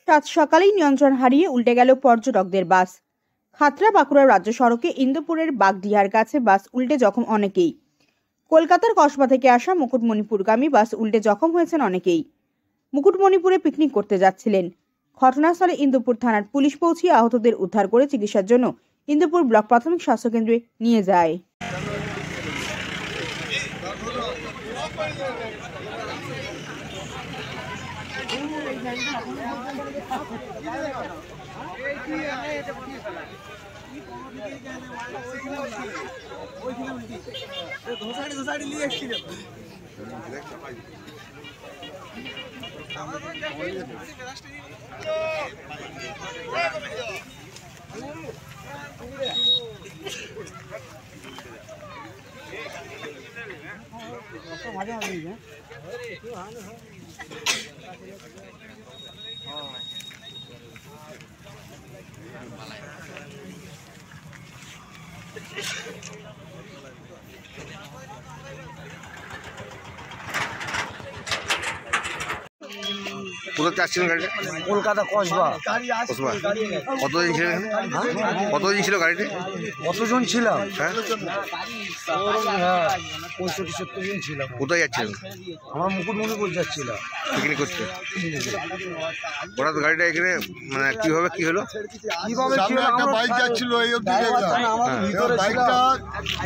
সাত সকালেই নিয়ন্ত্রণ হারিয়ে উল্টে গেল পর্যটকদের বাস। খাতড়া বাঁকুড়া রাজ্য সড়কে ইন্দুপুরের বাগডিহার কাছে বাস উল্টে জখম অনেকেই। কলকাতার কসবা থেকে আসা মুকুটমণিপুরগামী বাস উল্টে জখম হয়েছেন অনেকেই। মুকুটমণিপুরে পিকনিক করতে যাচ্ছিলেন। ঘটনাস্থলে ইন্দুপুর থানার পুলিশ পৌঁছিয়ে আহতদের উদ্ধার করে চিকিৎসার জন্য ইন্দুপুর ব্লক প্রাথমিক স্বাস্থ্য কেন্দ্রে নিয়ে যায়। কোথায় যাচ্ছিলেন গাড়িটা? কলকাতা কসবা। কতদিন ছিল এখানে? কতদিন ছিল গাড়িতে? কতজন ছিলাম? হ্যাঁ, 65-70 জন ছিলাম। কোথায় যাচ্ছিলেন? আমরা মুকুটমণিপুর যাচ্ছিলাম পিকনিক করতে। হঠাৎ গাড়িটা এখানে মানে কিভাবে কি হলো? সামনে একটা বাইক যাচ্ছিল, এই অবধি দেখলাম বাইকটা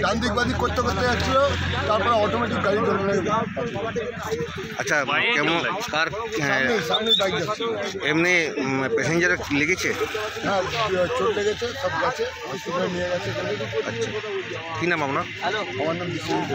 ডান দিক বাদিক করতে করতে যাচ্ছিল, তারপরে অটোমেটিক গাড়ি ধরে নেবে। আচ্ছা, কেমন কার সামনে বাইক যাচ্ছিল, এমনি প্যাসেঞ্জার লেগেছে? হ্যাঁ চোট লেগেছে, সব গেছে, হসপিটালে নিয়ে গেছে। আচ্ছা, কি নাম আপনার? আমার নাম বিশ্বজিৎ।